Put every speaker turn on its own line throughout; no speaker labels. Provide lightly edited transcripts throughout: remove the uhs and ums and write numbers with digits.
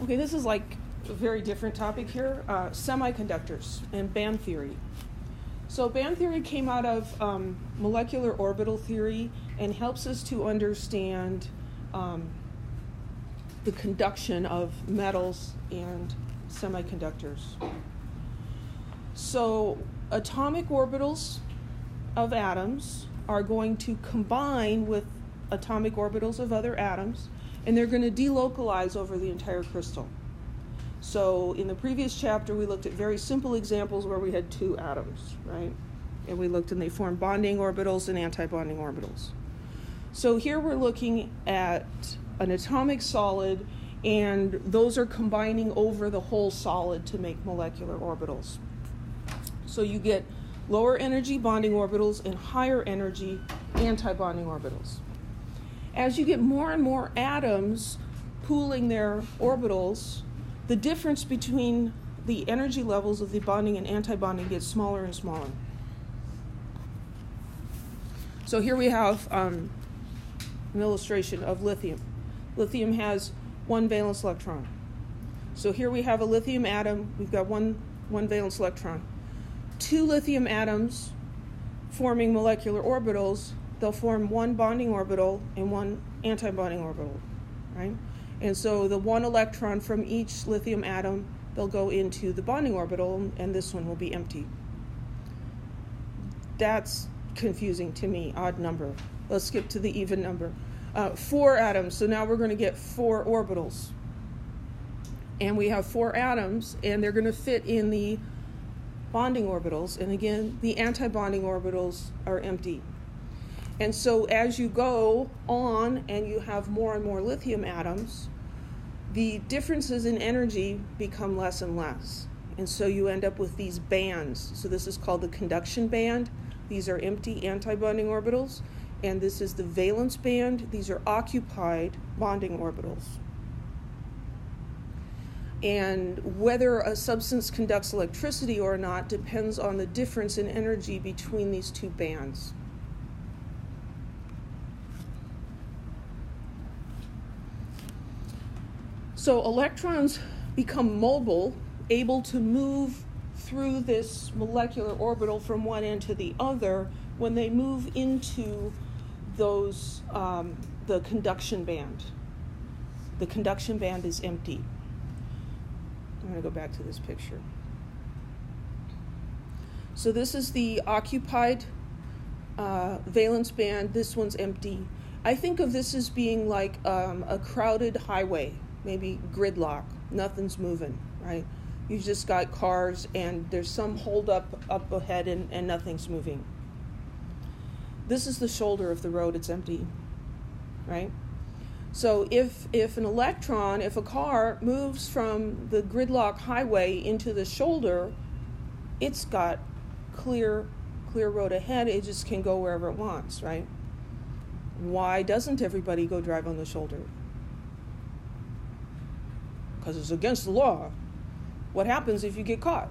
Okay, this is like a very different topic here, semiconductors and band theory. So band theory came out of molecular orbital theory and helps us to understand the conduction of metals and semiconductors. So atomic orbitals of atoms are going to combine with atomic orbitals of other atoms, and they're going to delocalize over the entire crystal. So in the previous chapter, we looked at very simple examples where we had two atoms, right? And we looked and they formed bonding orbitals and anti-bonding orbitals. So here we're looking at an atomic solid, and those are combining over the whole solid to make molecular orbitals. So you get lower energy bonding orbitals and higher energy anti-bonding orbitals. As you get more and more atoms pooling their orbitals, the difference between the energy levels of the bonding and anti-bonding gets smaller and smaller. So here we have an illustration of lithium. Lithium has one valence electron. So here we have a lithium atom. We've got one valence electron. Two lithium atoms forming molecular orbitals, they'll form one bonding orbital and one anti-bonding orbital, right? And so the one electron from each lithium atom, they'll go into the bonding orbital, and this one will be empty. That's confusing to me, odd number. Let's skip to the even number. 4 atoms, so now we're going to get 4 orbitals. And we have 4 atoms, and they're going to fit in the bonding orbitals, and again, the anti-bonding orbitals are empty. And so as you go on and you have more and more lithium atoms, the differences in energy become less and less. And so you end up with these bands. So this is called the conduction band. These are empty anti-bonding orbitals. And this is the valence band. These are occupied bonding orbitals. And whether a substance conducts electricity or not depends on the difference in energy between these two bands. So electrons become mobile, able to move through this molecular orbital from one end to the other when they move into those the conduction band. The conduction band is empty. I'm going to go back to this picture. So this is the occupied valence band. This one's empty. I think of this as being like a crowded highway, maybe gridlock. Nothing's moving, right? You've just got cars and there's some hold up ahead and nothing's moving. This is the shoulder of the road. It's empty, right? So if a car moves from the gridlock highway into the shoulder, it's got clear road ahead. It just can go wherever it wants, right? Why doesn't everybody go drive on the shoulder? Because it's against the law. What happens if you get caught?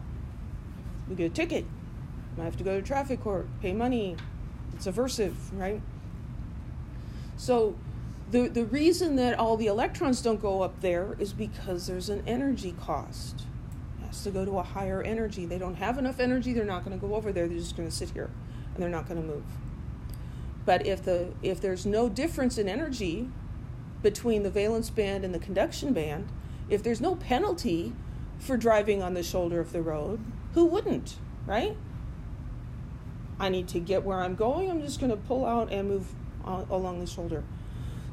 You get a ticket. You might have to go to traffic court, pay money. It's aversive, right? So the reason that all the electrons don't go up there is because there's an energy cost. It has to go to a higher energy. They don't have enough energy, they're not going to go over there. They're just going to sit here, and they're not going to move. But if there's no difference in energy between the valence band and the conduction band, if there's no penalty for driving on the shoulder of the road, who wouldn't, right? I need to get where I'm going, I'm just going to pull out and move along the shoulder.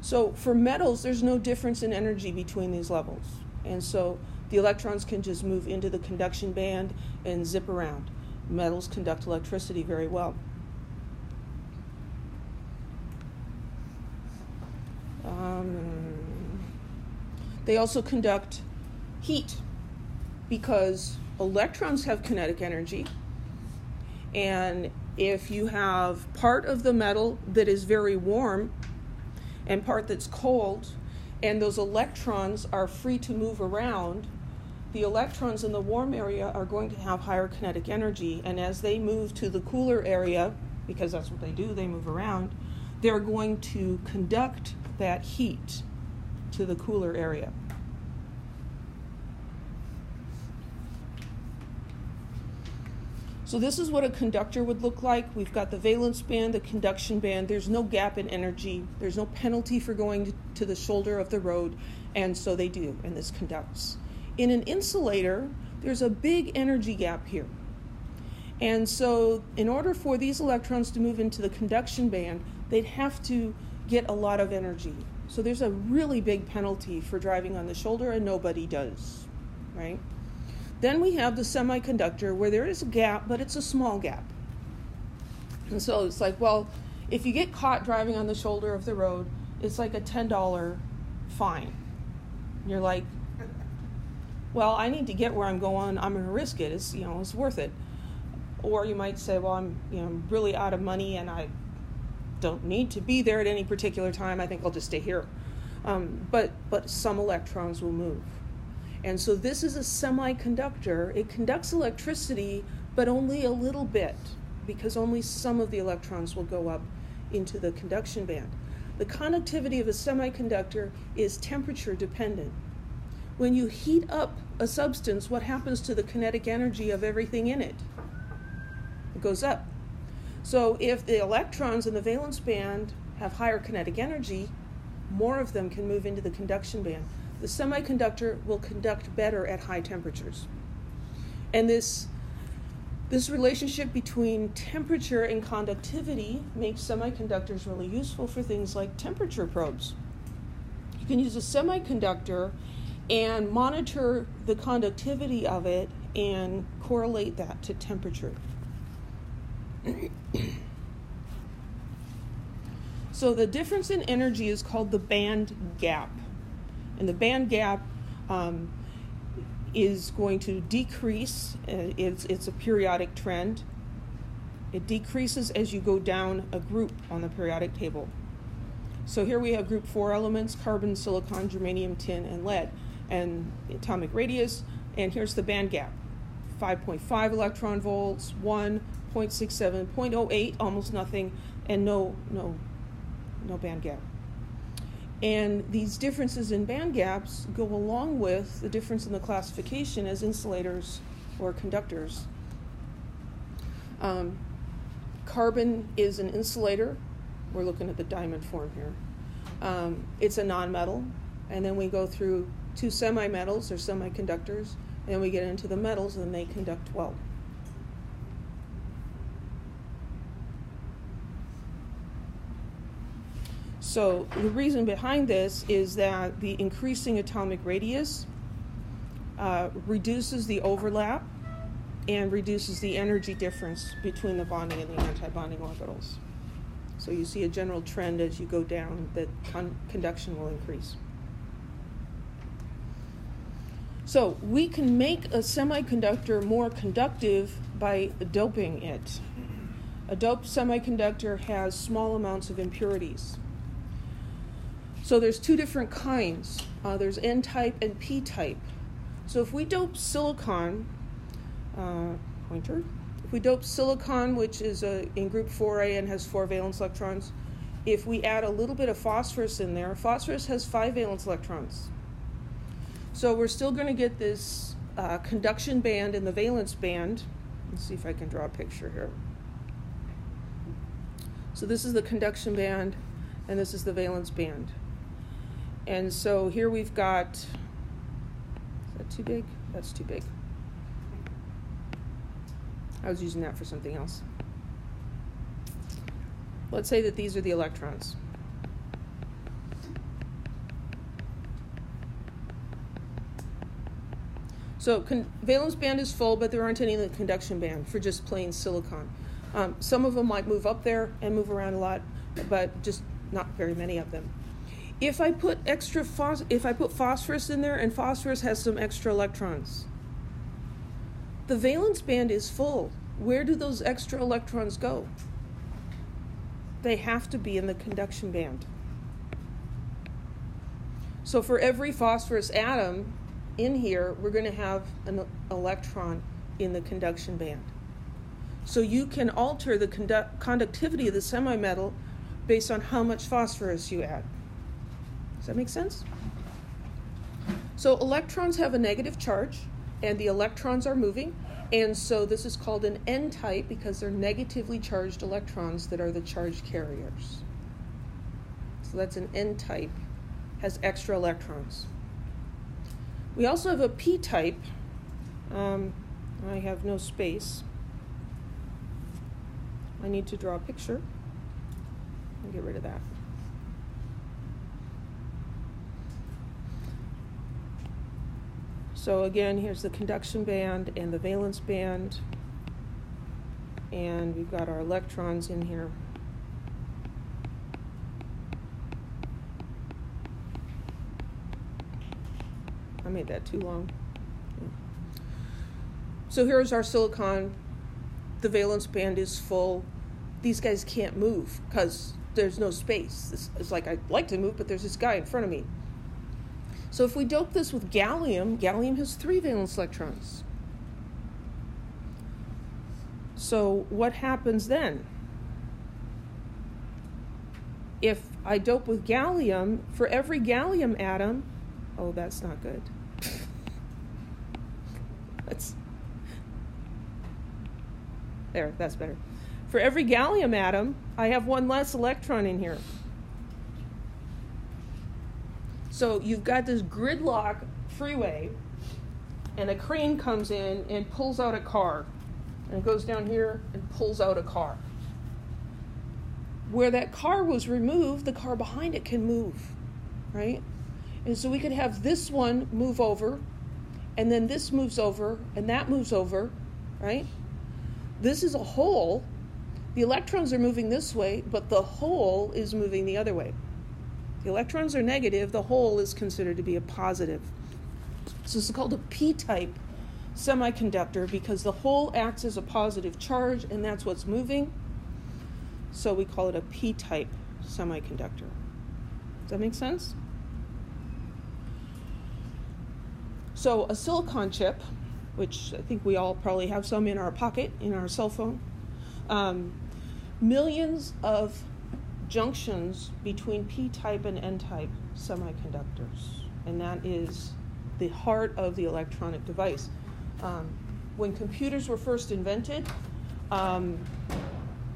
So for metals, there's no difference in energy between these levels. And so the electrons can just move into the conduction band and zip around. Metals conduct electricity very well. They also conduct heat because electrons have kinetic energy. And if you have part of the metal that is very warm and part that's cold, and those electrons are free to move around, the electrons in the warm area are going to have higher kinetic energy. And as they move to the cooler area, because that's what they do, they move around, they're going to conduct that heat to the cooler area. So this is what a conductor would look like. We've got the valence band, the conduction band. There's no gap in energy. There's no penalty for going to the shoulder of the road, and so they do, and this conducts. In an insulator, there's a big energy gap here. And so in order for these electrons to move into the conduction band, they'd have to get a lot of energy. So there's a really big penalty for driving on the shoulder, and nobody does, right? Then we have the semiconductor, where there is a gap, but it's a small gap. And so it's like, well, if you get caught driving on the shoulder of the road, it's like a $10 fine. You're like, well, I need to get where I'm going. I'm going to risk it. It's worth it. Or you might say, well, I'm really out of money and I don't need to be there at any particular time. I think I'll just stay here. But some electrons will move. And so this is a semiconductor. It conducts electricity, but only a little bit, because only some of the electrons will go up into the conduction band. The conductivity of a semiconductor is temperature dependent. When you heat up a substance, what happens to the kinetic energy of everything in it? It goes up. So if the electrons in the valence band have higher kinetic energy, more of them can move into the conduction band. The semiconductor will conduct better at high temperatures. And this relationship between temperature and conductivity makes semiconductors really useful for things like temperature probes. You can use a semiconductor and monitor the conductivity of it and correlate that to temperature. So the difference in energy is called the band gap. And the band gap is going to decrease. It's a periodic trend. It decreases as you go down a group on the periodic table. So here we have group 4 elements: carbon, silicon, germanium, tin, and lead, and the atomic radius. And here's the band gap: 5.5 electron volts, 1, 0.67, 0.08, almost nothing, and no band gap. And these differences in band gaps go along with the difference in the classification as insulators or conductors. Carbon is an insulator. We're looking at the diamond form here. It's a nonmetal. And then we go through 2 semi-metals or semiconductors. And then we get into the metals, and they conduct well. So the reason behind this is that the increasing atomic radius reduces the overlap and reduces the energy difference between the bonding and the anti-bonding orbitals. So you see a general trend as you go down that conduction will increase. So we can make a semiconductor more conductive by doping it. A doped semiconductor has small amounts of impurities. So there's 2 different kinds. There's N-type and P-type. So if we dope silicon, if we dope silicon, which is in group 4A and has 4 valence electrons, if we add a little bit of phosphorus in there, phosphorus has 5 valence electrons. So we're still going to get this conduction band in the valence band. Let's see if I can draw a picture here. So this is the conduction band, and this is the valence band. And so here we've got, is that too big? That's too big. I was using that for something else. Let's say that these are the electrons. So valence band is full, but there aren't any in the conduction band for just plain silicon. Some of them might move up there and move around a lot, but just not very many of them. If I put phosphorus in there, and phosphorus has some extra electrons, the valence band is full. Where do those extra electrons go? They have to be in the conduction band. So for every phosphorus atom in here, we're going to have an electron in the conduction band. So you can alter the conductivity of the semimetal based on how much phosphorus you add. Does that make sense? So electrons have a negative charge, and the electrons are moving, And so this is called an N-type because they're negatively charged electrons that are the charge carriers. So that's an N-type, has extra electrons. We also have a P-type. I have no space. I need to draw a picture. I'll get rid of that. So again, here's the conduction band and the valence band. And we've got our electrons in here. I made that too long. So here's our silicon. The valence band is full. These guys can't move because there's no space. It's like I'd like to move, but there's this guy in front of me. So if we dope this with gallium, gallium has 3 valence electrons. So what happens then? If I dope with gallium, for every gallium atom, oh, that's not good. That's better. For every gallium atom, I have 1 less electron in here. So you've got this gridlock freeway, and a crane comes in and pulls out a car, and it goes down here and pulls out a car. Where that car was removed, the car behind it can move, right? And so we could have this one move over, and then this moves over, and that moves over, right? This is a hole. The electrons are moving this way, but the hole is moving the other way. The electrons are negative, the hole is considered to be a positive. So this is called a P-type semiconductor because the hole acts as a positive charge, and that's what's moving. So we call it a P-type semiconductor. Does that make sense? So a silicon chip, which I think we all probably have some in our pocket, in our cell phone, millions of junctions between P-type and N-type semiconductors, and that is the heart of the electronic device. When computers were first invented,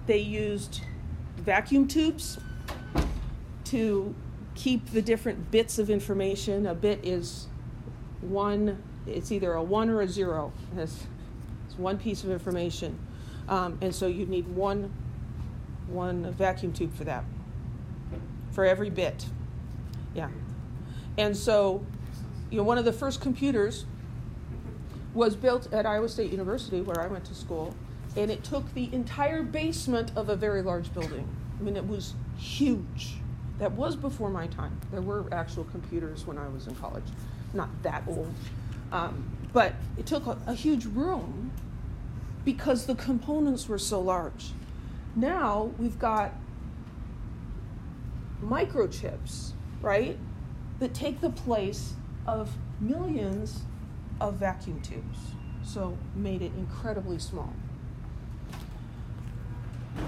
they used vacuum tubes to keep the different bits of information. A bit is it's either a 1 or a 0. It's one piece of information. And so you need one vacuum tube for that, for every bit. Yeah. And so, one of the first computers was built at Iowa State University, where I went to school, and it took the entire basement of a very large building. I mean, it was huge. That was before my time. There were actual computers when I was in college. Not that old. But it took a huge room because the components were so large. Now we've got microchips, right, that take the place of millions of vacuum tubes. So made it incredibly small.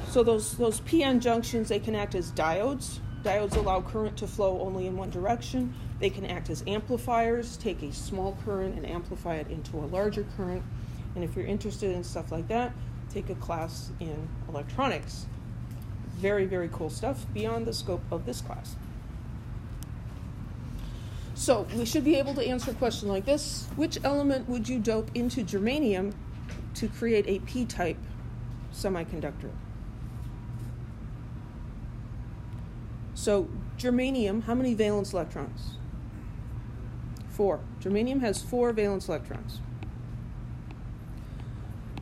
So those PN junctions, they can act as diodes. Diodes allow current to flow only in one direction. They can act as amplifiers, take a small current and amplify it into a larger current. And if you're interested in stuff like that, take a class in electronics. Very, very cool stuff beyond the scope of this class. So we should be able to answer a question like this. Which element would you dope into germanium to create a P-type semiconductor? So germanium, how many valence electrons? 4. Germanium has 4 valence electrons.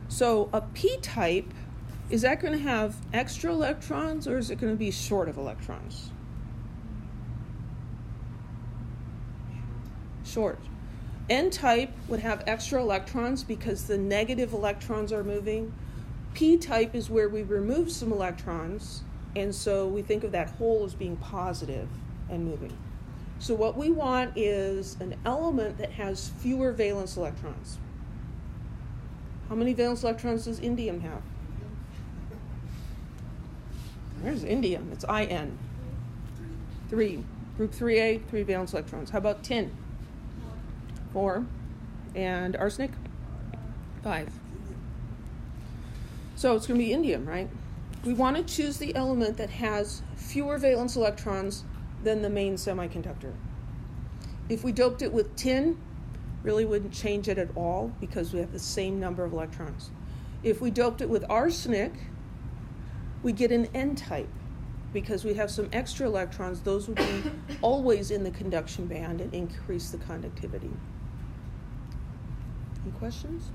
So a P-type, is that going to have extra electrons, or is it going to be short of electrons? Short. N-type would have extra electrons because the negative electrons are moving. P-type is where we remove some electrons, and so we think of that hole as being positive and moving. So what we want is an element that has fewer valence electrons. How many valence electrons does indium have? There's indium. It's In. 3. Group 3A, 3 valence electrons. How about tin? 4. And arsenic? 5. So it's going to be indium, right? We want to choose the element that has fewer valence electrons than the main semiconductor. If we doped it with tin, really wouldn't change it at all because we have the same number of electrons. If we doped it with arsenic, we get an N-type because we have some extra electrons. Those would be always in the conduction band and increase the conductivity. Any questions?